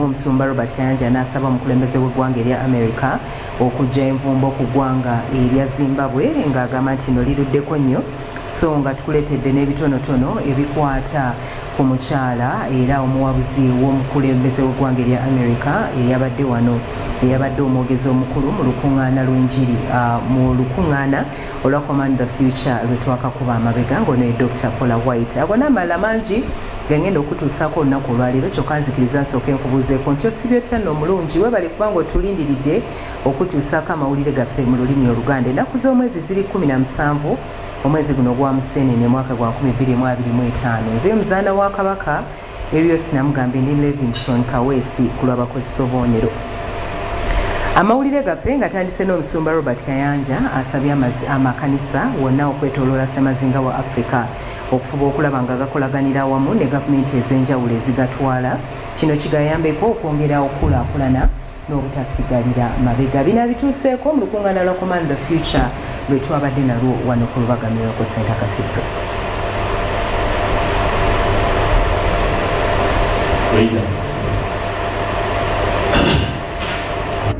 ng'omusumba Robert Kayanja n'asaba omukulembeze w'eggwanga erya America okujja envumbo ku ggwanga erya Zimbabwe ng'agamba nti no liruddeko nnyo so nga tukuleetedde n'ebitonotono ebikwata ku mukyala era omuwabuzi w'omukulembeze w'eggwanga erya America eyabadde wano eyabadde omwogezi omukulu mu lukuŋŋaana lw'enjiri mu lukuŋŋaana olwa Command the Future lwe twakakuba amabega ng'ono ye Dr. Paula White. Ago n'amalala mangi gengenda okutuusaako olunaku olwaleero kyokka nzikiriza nsooke nkubuuzeeko nti osibye otya nno omulungi weebale kubanga otulindiridde okutuusaako amawulire gaffe mu lulimi Oluganda. Ennaku z'omwezi ziri 17 omwezi guno gwa Museenene mwaka gwa 2025. Nze muzaana wa Kabaka Erios Namugambe ndi Livingstone Kaweesi ku lw'abakozesa obubonero. Amawulire gaffe nga tandise n'omusumba Robert Kayanja asabye amakanisa wonna okwetooloola Ssemazinga wa Africa okufuba okulaba nga gakolaganira awamu ne gavumenti ez'enjawulo ezigatwala. Kino kigayambeko okwongera okukulaakulana n'obutasigalira mabega. Bino abituuseeko mu lukuŋŋaana lwa Command the Future lwe twabadde nalwo wano ku Lubaga ku St. Cathedral.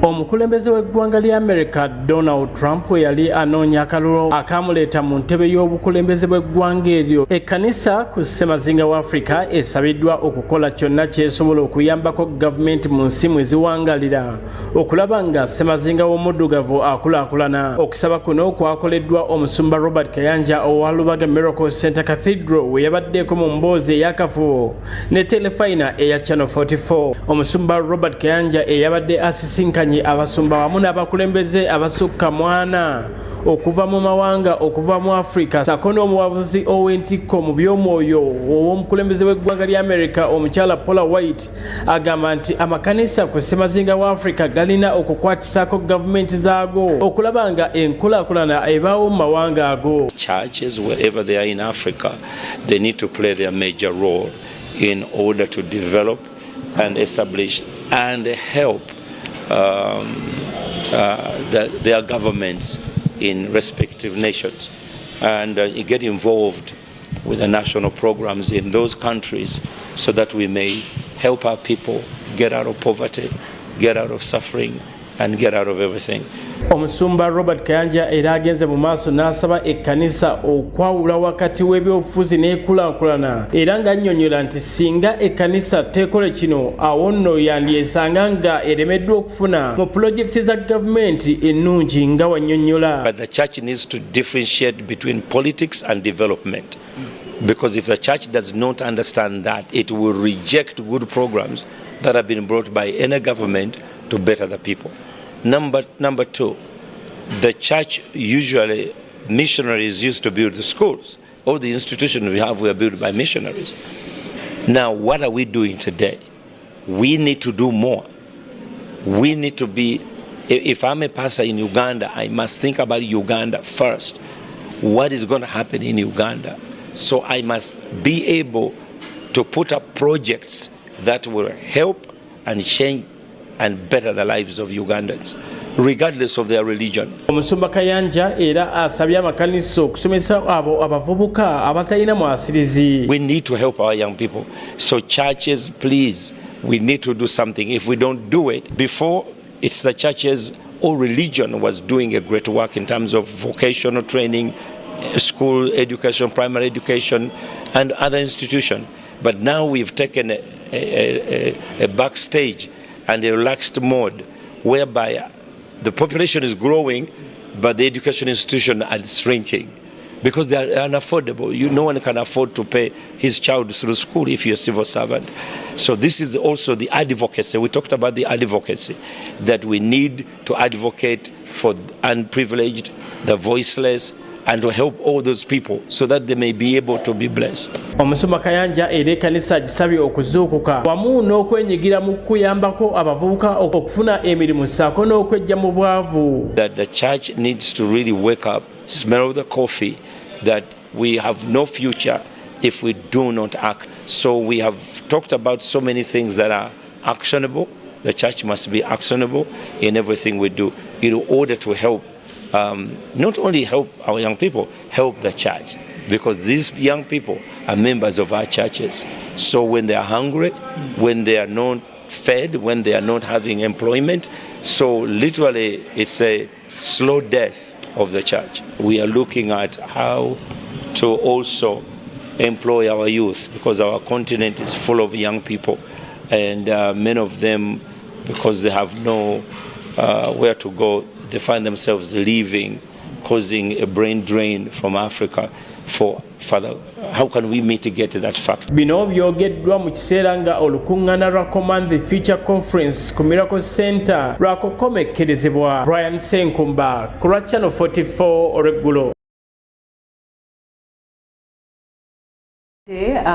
Omukulembeze w'eggwanga lya America Donald Trump yali anoonya akalulu akamuleeta mu ntebe y'obukulembeze bw'eggwanga eryo. Ekkanisa ku Ssemazinga wa Africa esabiddwa okukola kyonna kyesobola okuyambako gavumenti mu nsi mwe ziwangalira okulaba nga Ssemazinga w'omuddugavu akulaakulana. Okusaba kuno kwakoleddwa omusumba Robert Kayanja owa Lubaga Miracle Center Cathedral we yabaddeeko mu mboozi ey'akafubo ne telefayina eya Channel 44. Omusumba Robert Kayanja eyabadde asisinkanye abasumba wamu n'abakulembeze abasukka mwana okuva mu mawanga okuva mu Africa sako n'omuwabuzi ow'entikko mu by'omwoyo ow'omukulembeze w'eggwanga lya America omukyala Paula White agamba nti amakanisa ku Ssemazinga wa Africa galina okukwatisako gavumenti zaago okulaba nga enkulaakulana ebaawo mu mawanga ago. Churches wherever they are in Africa, they need to play their major role in order to develop and establish and help their governments in respective nations and get involved with the national programs in those countries so that we may help our people get out of poverty, get out of suffering and get out of everything. Omusumba Robert Kayanja era agenze mu maaso n'asaba ekkanisa okwawula wakati w'ebyobufuzi n'enkulaakulana era ng'annyonnyola nti singa ekkanisa teekole kino awo nno yandyesanga nga eremeddwa okufuna mu pulojekiti za gavumenti ennungi nga wannyonnyola. But the church needs to differentiate between politics and development. Because if the church does not understand that, it will reject good programs that have been brought by any government to better the people. Number two, the church usually, missionaries used to build the schools. All the institutions we have were built by missionaries. Now, what are we doing today? We need to do more. We need to be, if I'm a pastor in Uganda, I must think about Uganda first. What is going to happen in Uganda? So I must be able to put up projects that will help and change and better the lives of Ugandans, regardless of their religion. Omusumba Kayanja era asabye amakanisa okusomesa abo abavubuka abatalina mwasirizi. We need to help our young people. So churches, please, we need to do something. If we don't do it, before it's the churches or religion was doing a great work in terms of vocational training, school education, primary education, and other institutions. But now we've taken a backstage and a relaxed mode whereby the population is growing, but the education institution are shrinking because they are unaffordable. No one can afford to pay his child through school if you're a civil servant. So this is also the advocacy. We talked about the advocacy, that we need to advocate for unprivileged, the voiceless, and to help all those people so that they may be able to be blessed. Omusumba Kayanja era ekkanisa gisabye okuzuukuka wamu n'okwenyigira mu kuyambako abavubuka okufuna emirimu ssaako n'okwejja mu bwavu. That the church needs to really wake up, smell the coffee, that we have no future if we do not act. So we have talked about so many things that are actionable. The church must be actionable in everything we do in order to help not only help our young people, help the church, because these young people are members of our churches. So when they are hungry, when they are not fed, when they are not having employment. So literally it's a slow death of the church. We are looking at how to also employ our youth, because our continent is full of young people, and many of them, because they have no where to go, they find themselves leaving, causing a brain drain from Africa. For further, how can we mitigate that fact? Bino byogeddwa mu kiseera nga olukuŋŋaana lwa Command the Future Conference ku Miracle Center lwakokomekkerezebwa. Brian Senkumba ku lwa Channel 44 olweggulo.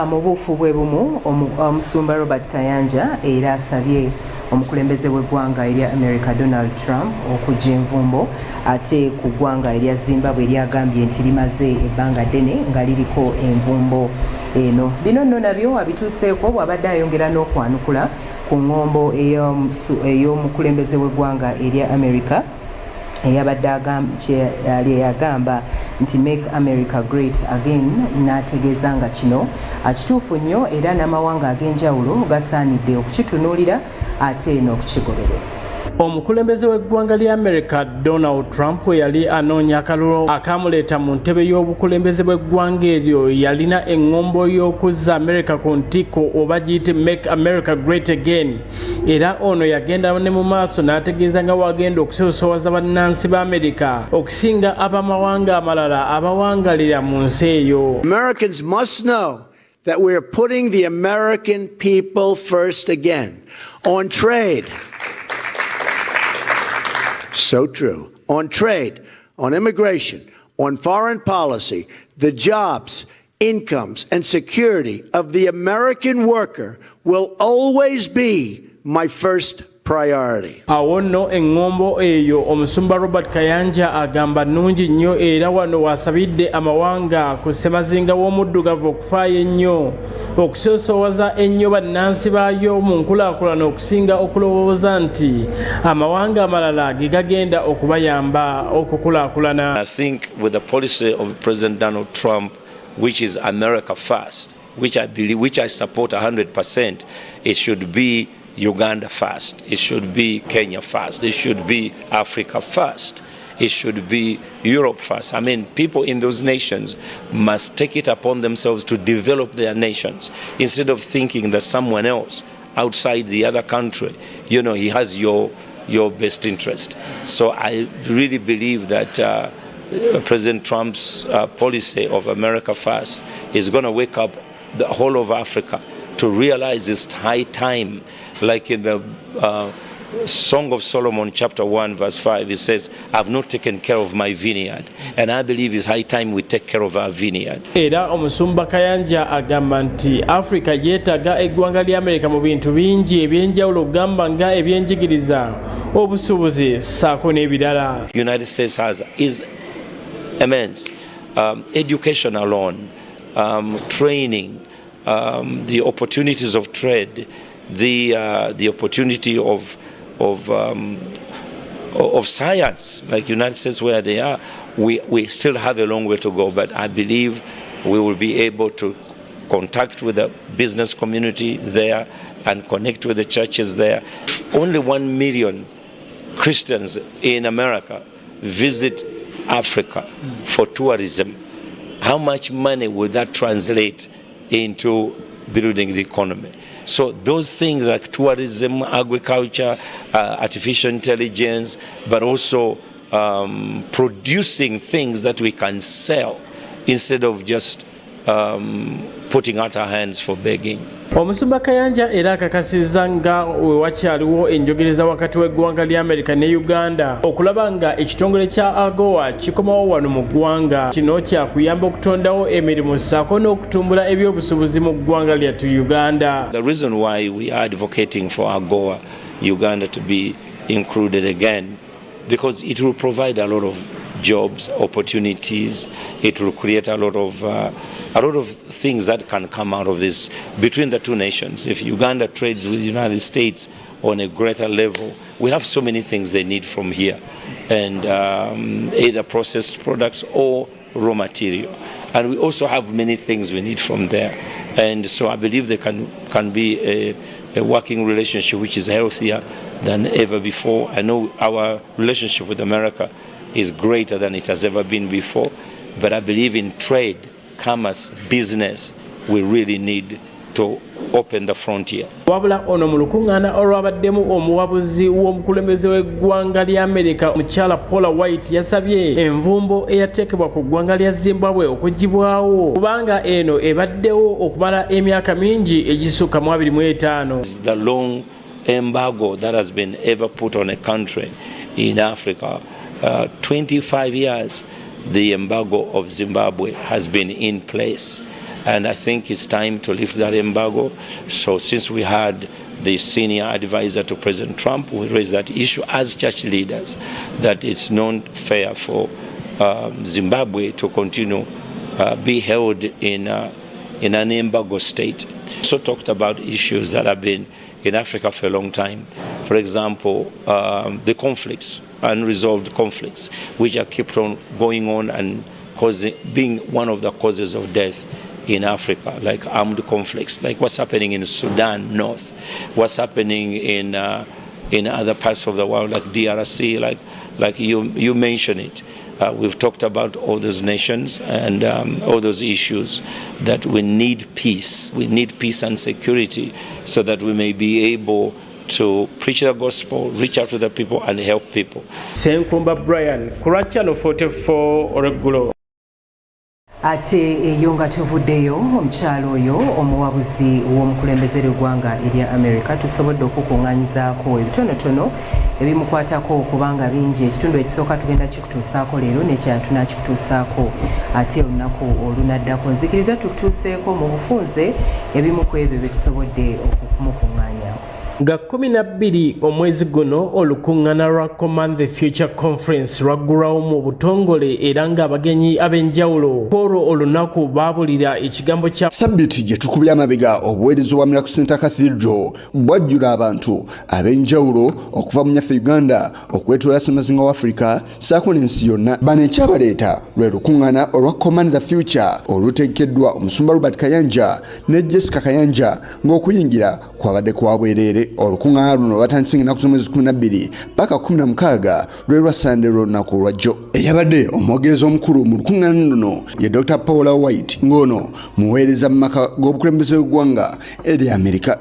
Mu buufu bwe bumu omusumba Robert Kayanja era asabye omukulembeze w'eggwanga erya America Donald Trump okujja envumbo ate ku ggwanga erya Zimbabwe eryagambye nti limaze ebbanga ddene nga liriko envumbo eno. Bino nno nabyo abituuseeko bw'abadde ayongera n'okwanukula ku ŋŋombo ey'omukulembeze w'eggwanga erya America eyabadde yagamba nti Make America Great Again, n'ategeeza nga kino kituufu nnyo era n'amawanga ag'enjawulo gasaanidde okukitunuulira ate n'okukigoberera. Omukulembeze w'eggwanga lya America Donald Trump yali anoonya akalulu akamuleeta mu ntebe y'obukulembeze bw'eggwanga eryo yalina eŋŋombo y'okuzza America ku ntikko oba giyite Make America Great Again, era ono yagenda ne mu maaso n'ategeeza nga wagenda okusosowaza bannansi ba America okusinga ab'amawanga amalala abawangalira mu nsi eyo. Americans must know that we are putting the American people first again on trade. So true. On trade, on immigration, on foreign policy, the jobs, incomes, and security of the American worker will always be my first priority. Awo nno eŋŋombo eyo omusumba Robert Kayanja agamba nnungi nnyo era wano wasabidde amawanga ku ssemazinga w'omuddugavu okufaayo ennyo okusoosowaza ennyo bannansi baayo mu nkulaakulana okusinga okulowooza nti amawanga amalala ge gagenda okubayamba okukulaakulana. I think with the policy of President Donald Trump, which is America first, which I support 100%, it should be Uganda first, it should be Kenya first, it should be Africa first, it should be Europe first. I mean, people in those nations must take it upon themselves to develop their nations instead of thinking that someone else outside the other country, he has your best interest. So I really believe that President Trump's policy of America first is going to wake up the whole of Africa to realize it's high time. Like in the Song of Solomon chapter 1 verse 5, it says, I've not taken care of my vineyard, and I believe it's high time we take care of our vineyard. Era omusumba Kayanja agamba nti Africa yeetaaga eggwanga lya America mu bintu bingi ebyenjawulo gamba nga ebyenjigiriza, obusuubuzi ssaako n'ebirala. United States is immense. Education alone, training, the opportunities of trade, the opportunity of science, like United States where they are, we still have a long way to go, but I believe we will be able to contact with the business community there and connect with the churches there. Only 1 million Christians in America visit Africa for tourism. How much money would that translate into building the economy? So those things like tourism, agriculture, artificial intelligence, but also producing things that we can sell instead of just putting out our hands for begging. Omusumba Kayanja era akakasizza nga wewakyaliwo enjogereza wakati w'eggwanga lya America ne Uganda okulaba nga ekitongole kya AGOA kikomawo wano mu ggwanga. Kino kyakuyamba okutondawo emirimu ssaako n'okutumbula ebyobusuubuzi mu ggwanga lyattu Uganda. The reason why we are advocating for AGOA Uganda to be included again, because it will provide a lot of jobs, opportunities. It will create a lot of things that can come out of this between the two nations. If Uganda trades with the United States on a greater level, we have so many things they need from here, and either processed products or raw material. And we also have many things we need from there. And so I believe there can be a working relationship which is healthier than ever before. I know our relationship with America is greater than it has ever been before, but I believe in trade, commerce, business, we really need to open the frontier. Wabula ono mu lukuŋŋaana olwabaddemu omuwabuzi w'omukulembeze w'eggwanga lya Amerika omukyala Paula White yasabye envumbo eyateekebwa ku ggwanga lya Zimbabwe okugibwawo kubanga eno ebaddewo okumala emyaka mingi egisukka mu 25. The long embargo that has been ever put on a country in Africa, 25 years, the embargo of Zimbabwe has been in place. And I think it's time to lift that embargo. So since we had the senior advisor to President Trump, we raised that issue as church leaders, that it's not fair for Zimbabwe to continue be held in an embargo state. Also talked about issues that have been in Africa for a long time. For example, the conflicts, unresolved conflicts, which are kept on going on and being one of the causes of death in Africa, like armed conflicts, like what's happening in Sudan North, what's happening in other parts of the world, like DRC, like you mentioned it. We've talked about all those nations and all those issues, that we need peace. We need peace and security so that we may be able to preach the gospel, reach out to the people and help people. Senkumba Brian, Channel 44 olweggulo. Ate eyo nga tuvuddeyo omukyalo oyo omuwabuzi w'omukulembeze w'eggwanga erya America tusobodde okukuŋŋaanyizaako ebitonotono ebimukwatako kubanga bingi. Ekitundu ekisooka tugenda kikutuusaako leero n'ekirala tunaakikutuusaako ate olunaku olunaddako. Nzikiriza tukutuuseeko mu bufunze ebimu ku ebyo bye tusobodde okumukuŋŋaanyaako. Nga 12 omwezi guno olukuŋŋaana lwa Command the Future Conference lwaggulwawo mu butongole era ng'abagenyi ab'enjawulo olwo olunaku baabulira ekigambo kya Sabbiti gye tukubye amabega obuweereza bwa Miracle Center Cathedral bwajjula abantu ab'enjawulo okuva mu nyaffe Uganda okwetoola Ssemazinga wa Africa ssaako n'ensi yonna. Bano ekyabaleeta lwe lukuŋŋaana olwa Command the Future oluteekeddwa omusumba Robert Kayanja ne Jessica Kayanja ng'okuyingira kwabadde kwa bwereere. Olukuŋŋaana luno lwatandise ennaku z'omwezi 12 paka 16 lwe lwa Sande lunaku lwajjo. Eyabadde omwogezi omukulu mu lukuŋŋaana luno ye Dr. Paula White ng'ono muweereza mu maka g'obukulembeze w'eggwanga erya Amerika.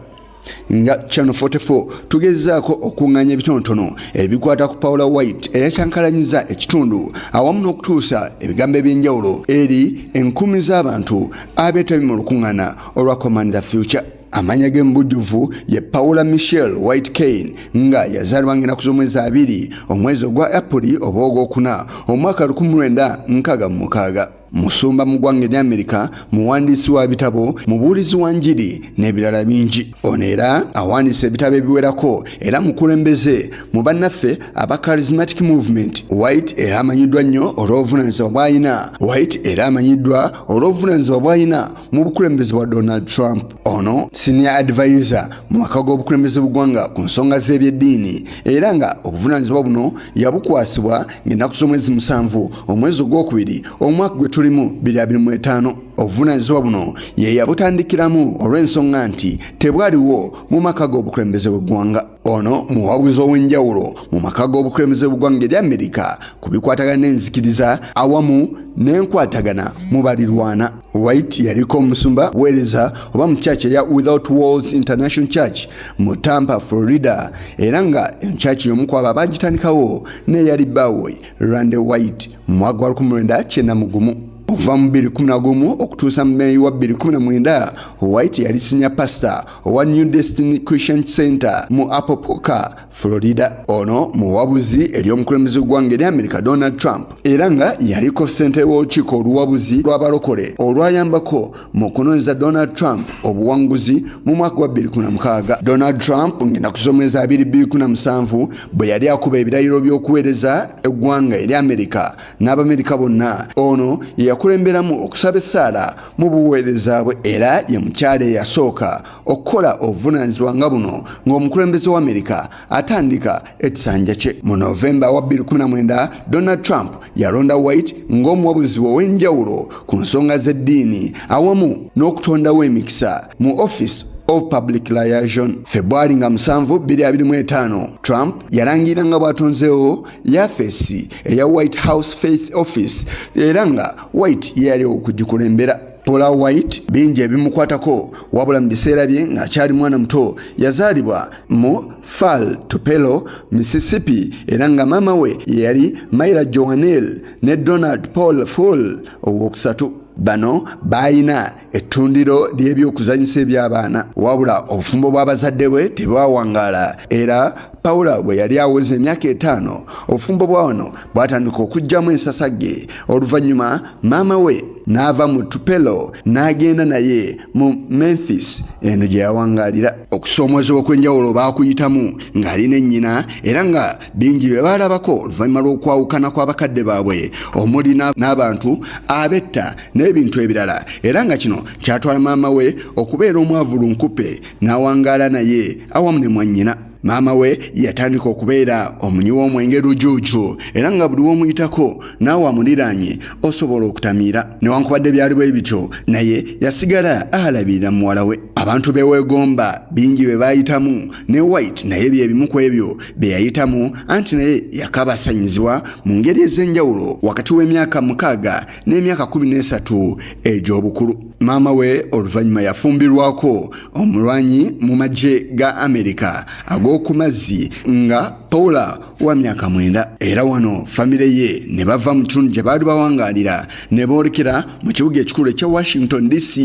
Nga Channel 44 tugezaako okuŋŋaanya ebitonotono ebikwata ku Paula White eyakyankalanyiza ekitundu awamu n'okutuusa ebigambo eby'enjawulo eri enkumi z'abantu abeetabye mu lukuŋŋaana olwa Command the Future. Amanya g'embujjuvu ye Paula Michelle White Kane nga yazaalibwa ng'ennaku z'omwezi 2 omwezi ogwa Aprili oba ogwokuna omwaka 1966. Musumba mu ggwanga erya Amerika, muwandiisi wa bitabo, mubuulizi wa njiri n'ebirala bingi. Ono era awandiisa ebitabo ebiwerako era mukulembeze mu bannaffe aba Charismatic Movement. White era amanyiddwa nnyo olw'obuvunaanyizibwa bw'alina. White era amanyiddwa olw'obuvunaanyizibwa bw'alina mu bukulembeze bwa Donald Trump. Ono senior advisor mu maka g'obukulembeze bw'eggwanga ku nsonga z'ebyeddiini era nga obuvunaanyizibwa buno yabukwasibwa ng'ennaku z'omwezi 7 omwezi ogwokubiri omwaka gwe tulimu 2025. Obuvunaanyizibwa buno ye yabutandikiramu olw'ensonga nti tebwaliwo mu maka g'obukulembeze bw'eggwanga. Ono muwabuzi ow'enjawulo mu maka g'obukulembeze bw'eggwanga erya Amerika ku bikwatagana n'enzikiriza awamu n'enkwatagana mu balirwana. White yaliko omusumba weereza oba mu church eya Without Walls International Church mu Tampa, Florida, era nga enchurch y'omu ku abo abaagitandikawo n'eyali bbaawe Randy White mu mwaka gwa 1991. Okuva mu 2011 okutuusa mu Mei wa 2019, White yali senior pastor owa New Destiny Christian Center mu Apopka, Florida. Ono muwabuzi eri omukulembeze w'eggwanga erya Amerika Donald Trump era nga yaliko ssentebe w'olukiiko oluwabuzi lw'abalokole olwayambako mu kunoonyeza Donald Trump obuwanguzi mu mwaka wa 2016. Donald Trump ng'ennaku z'omwezi 2017 bwe yali akuba ebirayiro by'okuweereza eggwanga erya Amerika n'Abamerika bonna, ono yakulemberamu okusaba essaala mu buweereza bwe era ye mukyala eyasooka okukola obuvunaanyizibwa nga buno ng'omukulembeze wa Amerika atandika ekisanja kye. Mu Novemba wa 2019 Donald Trump yalonda White ng'omuwabuzi ow'enjawulo ku nsonga z'eddiini awamu n'okutondawo emikisa mu Office of Public Liaison. February nga 7, 2025 Trump yalangira nga bw'atonzeewo yafeesi eya White House Faith Office era nga White yali okugikulembera. Paula White bingi ebimukwatako wabula mu biseera bye ng'akyali mwana muto yazaalibwa mu Fall Tupelo, Mississippi era nga maama we yali Myra Joannelle ne Donald Paul Full owookusatu. Bano bayina ettundiro ly'ebyokuzanyisa eby'abaana wabula obufumbo bw'abazadde bwe tebwawangaala era Paula bwe yali aweza emyaka 5 obufumbo bwano bwatandika okujjamu ensasagge oluvannyuma maama we n'ava mu Tupelo n'agenda naye mu Memphis eno gye yawangaalira. Okusoomoozebwa okw'enjawulo baakuyitamu ng'alina ennyina era nga bingi bye baalabako oluvannyuma lw'okwawukana kw'abakadde baabwe omuli n'abantu abetta n'ebintu ebirala era nga kino kyatwala maama we okubeera omwavulunkupe n'awangaala naye awamu ne mwannyina. Maama we yatandika okubeera omunywi w'omwenge lujuuju era nga buli w'omuyitako naawe amuliraanye osobola okutamiira. Newankubadde byali bwe bityo naye yasigala alabirira muwala we. Abantu beweegomba bingi be baayitamu ne White naye bye bimu ku ebyo bye yayitamu anti naye yakabasanyizibwa mu ngeri ez'enjawulo wakati w'emyaka 6 n'emyaka 13 egy'obukulu. Maama we oluvannyuma yafumbirwako omulwanyi mu magye ga Amerika ag'oku mazzi nga Paula wa myaka 9 era wano famire ye ne bava mu kitundu gye baali bawangaalira ne boolekera mu kibuga ekikulu ekya Washington DC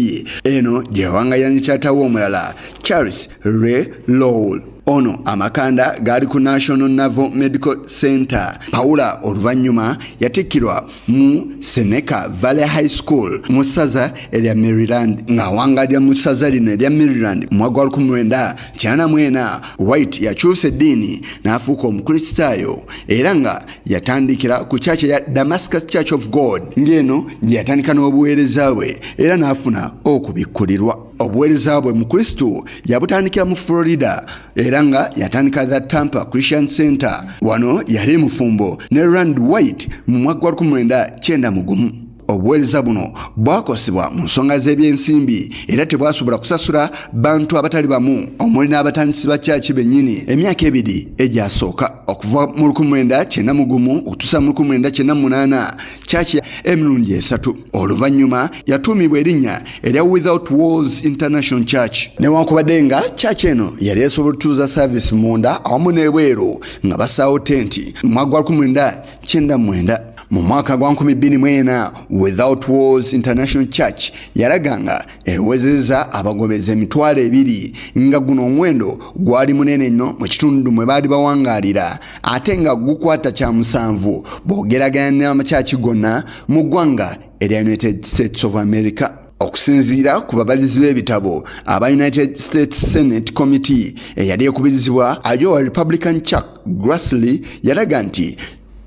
eno gye yawangaalira ne taata we omulala Charles Ray Lowell. Ono amakanda gaali ku National Naval Medical Center. Paula oluvannyuma yatikkirwa mu Seneca Valley High School mu ssaza erya Maryland ng'awangaalira mu ssaza lino erya Maryland mu mwaka wa 1994. White yakyusa eddiini n'afuuka omukristaayo era nga yatandikira ku church ya Damascus Church of God ng'eno gye yatandika n'obuweereza bwe era n'afuna okubikkulirwa. Obuweereza bwe mu Kristo yabutandikira mu Florida era nga yatandika the Tampa Christian Center. Wano yali mufumbo ne Rand White mu mwaka wa 1991. Obuweereza buno bwakosebwa mu nsonga z'ebyensimbi era tebwasobola kusasula bantu abatali bamu omuli n'abatandisi ba kyaki bennyini emyaka 2 egyasooka okuva mu 1991 okutuusa mu 1998 kyaki emirundi 3. Oluvannyuma yatuumibwa erinnya erya Without Walls International Church. Newankubadde nga kyaki eno yali esobola okutuuza service munda awamu n'ebweru nga basaawo tenti mu mwaka wa 1999. Mu mwaka gwa 2024 Without Walls International Church yalaganga ewezeza abagobezi 200 nga guno omwendo gwali munene nnyo mu kitundu mwe baali bawangaalira ate nga gukwata kya 7 boogeraganya n'amakyaki gonna mu ggwanga erya United States of America. Okusinziira ku babalizi b'ebitabo aba United States Senate Committee eyali ekubirizibwa ajowa Republican Chuck Grassley yalaga nti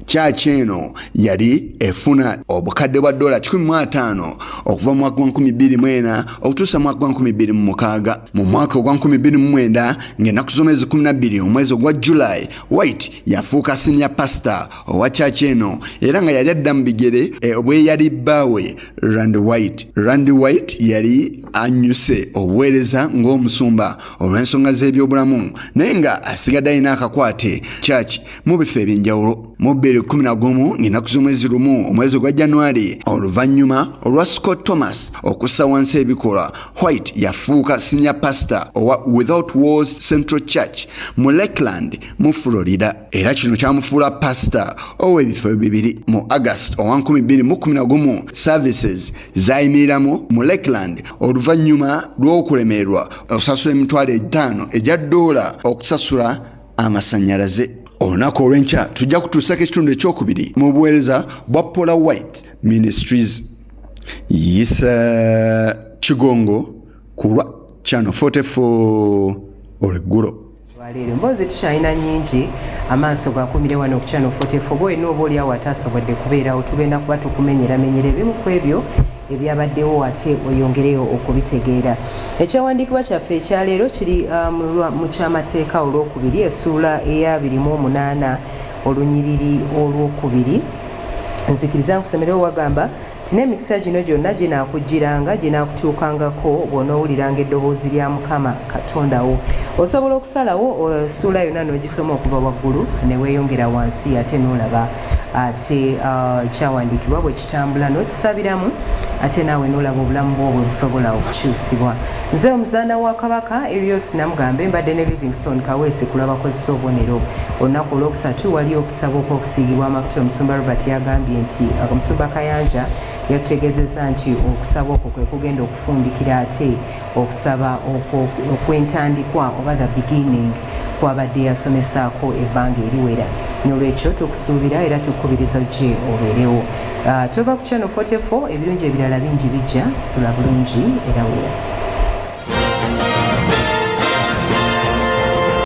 kyaki eno yali efuna obukadde bwa $150 okuva mu mwaka wa 2024 okutuusa mu mwaka wa 2026. Mu mwaka ogwa 2029 ng'ennaku z'omwezi 12 omwezi ogwa July White yafuuka senior pastor owa kyaki eno era nga yali adda mu bigere obwe yali bbaawe Rand White. Rand White yali anyuse obuweereza ng'omusumba olw'ensonga z'ebyobulamu naye nga asigadde alina akakwate kyaki mu bifo eby'enjawulo. Mu 2011 ng'ennaku z'omwezi 1 omwezi ogwa January oluvannyuma olwa Scott Thomas okussa wansi ebikolwa White yafuuka senior pastor owa Without Walls Central Church mu Lakeland mu Florida era kino kyamufuula pastor ow'ebifo 2. Mu August owa 2011 services zayimiriramu mu Lakeland oluvannyuma lw'okulemererwa okusasula $5,000 egya $, okusasula amasannyalaze. Olunaku olw'enkya tujja kutuusako ekitundu ekyokubiri mu buweereza bwa Paula White Ministries. Yisa Kigongo kulwa Channel 44 olweggulo. Mboozi tukyalina nnyingi amaaso gakumire wano ku Channel 44 bwe n'oba oli awo atasobodde kubeerawo tugenda kuba tukumenyeramenyera ebimu ku ebyo ebyabaddewo ate oyongereyo okubitegeera. Ekyawandiikibwa kyaffe ekyaleero kiri mu kyamateeka olwokubiri essuula eya 28 olunyiriri olwokubiri. Nzikiriza nkusomerewo wagamba tina emikisa gino gyonna ginaakujjiranga ginaakutuukangako bw'onoowuliranga eddoboozi lya Mukama Katonda wo. Osobola okusalawo essuula yonna n'ogisoma okuva waggulu ne weeyongera wansi ate n'olaba ate ekyawandiikibwa bwe kitambula n'okisabiramu ate naawe n'olaba obulamu bwo bwe busobola okukyusibwa. Nze omuzaana wa Kabaka Erios Namugambe mbadde ne Livingstone Kaweesi kulabakozesa obubonero. Olunaku olwokusatu wali okusaba okw'okusiigibwa amafuta. Omusumba Robert yagambye nti omusumba Kayanja yatutegeezezza nti okusaba okwo kwe kugenda okufundikira ate okusaba okw'entandikwa oba the beginning kwabadde yasomesaako ebbanga eriwera. N'olwekyo tukusuubira era tukubiriza gye obeerewo. Tova ku Channel 44 ebirungi ebirala bingi bijja. Sula bulungi era wera.